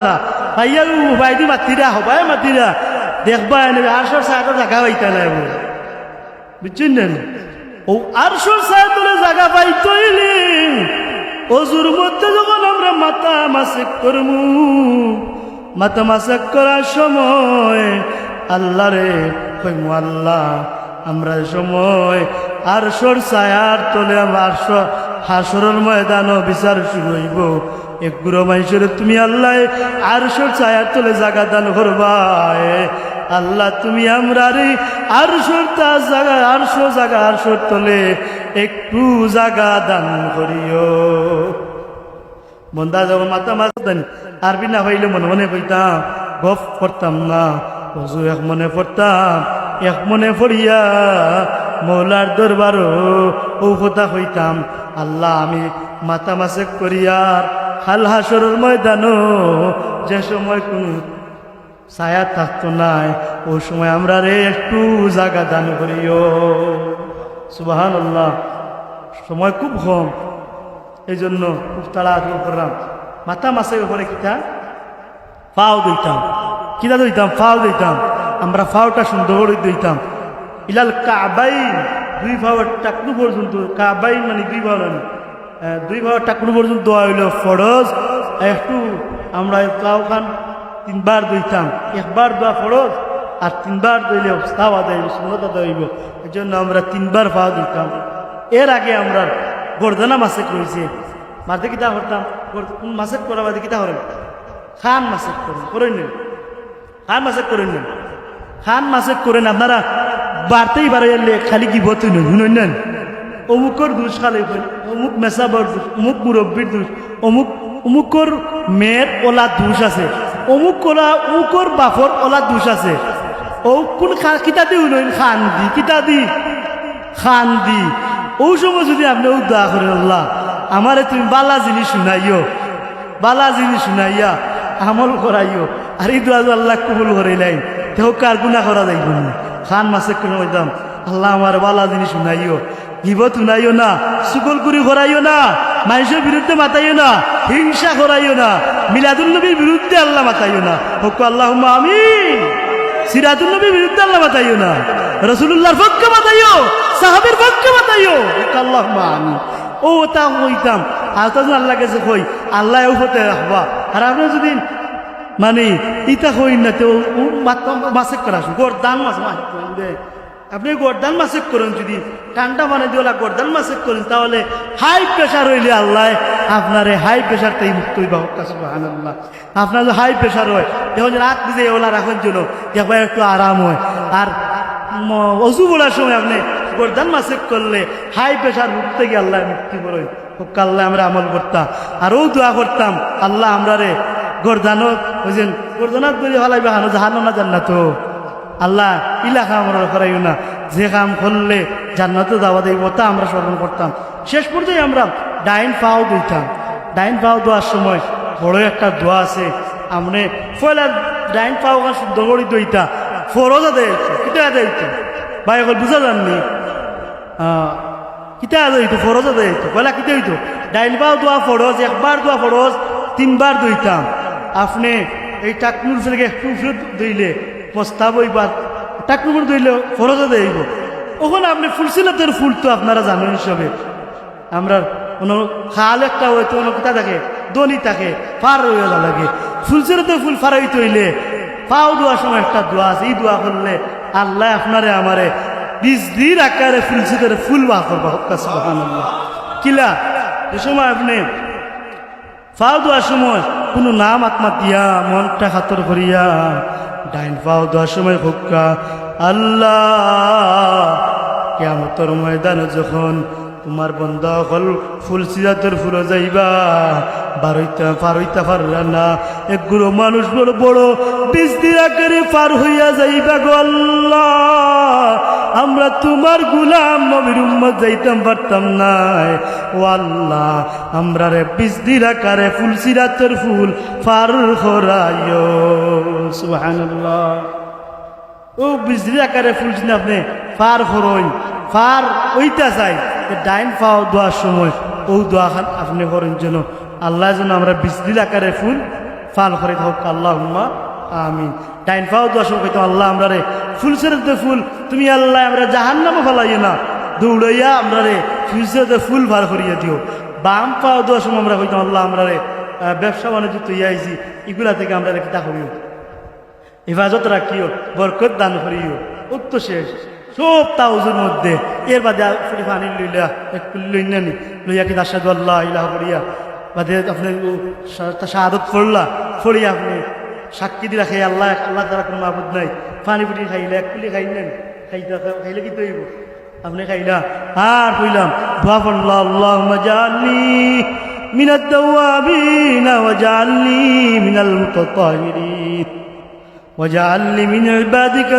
ভাইয়া বাইদি মাতিরা হবাই মাতিরা দেখবা এনে আরশোর সাইডে জায়গা পাইতা না বুঝছেন না ও আরশোর সাইডে জায়গা পাইতইলি অজুর মধ্যে যখন আমরা মাথা মাসেক করমু মাথা মাসেক করার সময় আল্লাহ রে কইমু আল্লাহ আমরা সময় আরশোর ছায়ার তলে আরশো হাসরের ময়দানও বিচার শুরু হইব এক গুরু মাইশরে তুমি আল্লাহ আরশোর ছায়ার তলে জায়গা দান করবা আল্লাহ তুমি আমরা রে আরশোর তা জায়গা আরশোর তলে একটু জায়গা দান করিও বন্দা যখন মাথা মাছ দেন আরবি না হইলে মনে মনে কইতাম গপ করতাম না অজু এক মনে পড়তাম এক মনে পড়িয়া মৌলার দরবারও ও কথা হইতাম আল্লাহ আমি মাথা মাসে করিয়ার হাল হাসরের ময়দানও যে সময় কোন ছায়া থাকতো নাই ওই সময় আমরা রে একটু জায়গা দান করিও সুবহানাল্লাহ সময় খুব কম এই জন্য খুব তাড়াতাড়ি করলাম মাথা মাসের উপরে কিতা ফাও দিতাম কিতা দিতাম ফাও দিতাম আমরা ফাওটা সুন্দর করে দিতাম ইলাল কাবাইন দুই ভাওয়ার টাকনু পর্যন্ত কাবাইন মানে দুই ভাওয়ার দুই ভাওয়ার টাকনু পর্যন্ত দোয়া হইল ফরজ একটু আমরা ফাও খান তিনবার দিতাম একবার দোয়া ফরজ আর তিনবার দিলে তাও আদায় সুন্দর আদায় হইব এই জন্য আমরা তিনবার ফাও দিতাম এর আগে আমরা গর্দানা মাসেক রয়েছে মাঝে কিতা করতাম মাসেক করা বাদে কিতা করেন খান মাসেক করেন করেন নেন খান মাসেক করেন নেন খান মাসেক করেন আপনারা বাড়তেই বাড়ে এলে খালি কি বত শুনুন নেন অমুকর দোষ খালি অমুক মেসাবর দোষ অমুক মুরব্বীর দোষ অমুকর মেয়ের ওলা দোষ আছে অমুকর বাফর ওলা দোষ আছে ও কোন কিতা দি উন্নয়ন খান দি কিতা দি খান দি ও সময় যদি আপনি দোয়া করেন আল্লাহ আমারে তুমি বালা জিনিস শুনাইয়া আমল করাইও আর এই দোয়া আল্লাহ কবুল করাইলাই তেও কার গুণা করা যাইব না খান মাসে কোনো কইতাম আল্লাহ আমার বালা জিনিস শুনাইও গিবত শুনাইও না সুকলকুরি করাইও না মানুষের বিরুদ্ধে মাতাইও না হিংসা করাইও না মিলাদুল নবীর বিরুদ্ধে আল্লাহ মাতাইও না হোক আল্লাহুম্মা আমিন সিরাজুল নবীর বিরুদ্ধে আল্লাহ মাতাইও না রাসূলুল্লাহর পক্ষে মাতাইও সাহাবের পক্ষে মাতাইও হোক আল্লাহুম্মা আমিন ও তা হইতাম আর তখন আল্লাহ কাছে কই আল্লাহ ও হতে রাখবা আর আপনি যদি মানে ইটা হই না তো মাসেক করা গরদান মাছ আপনি গরদান মাসেক করেন যদি কান্ডা মানে দিওলা গরদান মাসেক করেন তাহলে হাই প্রেশার হইলে আল্লাহ আপনারে হাই প্রেশার তাই মুক্ত হইবা সুবহানাল্লাহ আপনার যদি হাই প্রেশার হয় যখন রাত নিজে ওলা রাখার জন্য একবার একটু আরাম হয় আর অজু বলার সময় আপনি গরদান মাসেক করলে হাই প্রেশার মুক্তি গিয়ে আল্লাহ মুক্তি করেন আল্লাহ আমরা আমল করতাম আর ও দোয়া করতাম আল্লাহ আমরা রে গরদানত বুঝছেন গরদানত বলে ভালাই বাহানো জাহানো না জান্নাত আল্লাহ ইলাকা আমরা করাইও না যে কাম করলে জান্নাতে যাওয়া দেব তা আমরা স্মরণ করতাম শেষ পর্যায়ে আমরা ডাইন পাও দিতাম ডাইন পাও দেওয়ার সময় বড় একটা দোয়া আছে আমরা পয়লা ডাইন পাও শুদ্ধ করে দইতা ফরজা দেয় কিতা দেয়তো ভাই এখন বুঝা যাননি কিতা দইতো ফরজা দেয়তো পয়লা কিতা হইতো ডাইন পাও দোয়া ফরজ একবার দোয়া ফরজ তিনবার দইতাম আপনি এই টাকনুর থেকে একটু দইলে প্রস্তাব হইবার টাকনুর দইলে ফরজা দেইব ওখানে আপনি ফুলসিলতের ফুল তো আপনারা জানেন হিসাবে আমরা কোনো খাল একটা হয়তো কোনো কিতা থাকে দনি থাকে পার হইয়া লাগে ফুলসিলতের ফুল ফারাইতে হইলে পাও দোয়ার সময় একটা দোয়া আছে এই দোয়া করলে আল্লাহ আপনারে আমারে বিজলির আকারে ফুলসিলতের ফুল বাহ করবা সুবহানাল্লাহ কিলা যে সময় আপনি ফাও দেওয়ার সময় কোনো নাম আত্মা দিয়া মনটা খাতর করিয়া ডাইন ফাও দেওয়ার সময় হোক্কা আল্লাহ কিয়ামতের ময়দানে যখন তোমার বন্ধা হল ফুল সিরাতের ফুলে যাইবা পারইতা পারলা না এক গুরু মানুষ বড় বড় বিজলির আকারে পার হইয়া যাইবা গো আল্লাহ আমরা তোমার গুলাম নবীর উম্মত যাইতাম পারতাম না ও আল্লাহ আমরা রে বিজলির আকারে ফুল সিরাতের ফুল পার করাইও সুবহানাল্লাহ ও বিজলির আকারে ফুল যদি আপনি পার করইন পার ওইটা চাই ডাইন পাও দেওয়ার সময় ও দোয়া খান আপনি করেন যেন আল্লাহ যেন আমরা বিজলির আকারে ফুল ফাল করে হোক আল্লাহুম্মা আমিন। ডাইন পাও দোয়া সময় কইতো আল্লাহ আমরা রে ফুল সেরতে ফুল তুমি আল্লাহ আমরা জাহান্নামে ফেলাইও না, দৌড়াইয়া আমরা রে ফিউচারে ফুল ভার করিয়া দিও। বাম পাও দোয়া সময় আমরা কইতো আল্লাহ আমরা রে ব্যবসা বাণিজ্য তৈরি আইছি এগুলা থেকে আমরা রে কিতা করিও, হেফাজত রাখিও, বরকত দান করিও। উত্তর শেষ সব তাউজুর মধ্যে এর বাদে পানি লইলা একটু লইনানি লইয়া কি আশহাদু আল্লাহ ইলাহা করিয়া বাদে আপনি শাহাদত পড়লা পড়িয়া আপনি সাক্ষী দি রাখে আল্লাহ আল্লাহ তারা কোনো মাবুদ নাই। পানি পুটি খাইলে এক কুলি খাইলেন, খাইলে কি তৈব আপনি খাইলা আর কইলাম দোয়া পড়লা আল্লাহুম্মা জাআলনি মিনাত তাওয়াবিনা ওয়া জাআলনি মিনাল মুতাতাহিরিন ওয়া জাআলনি মিন ইবাদিকা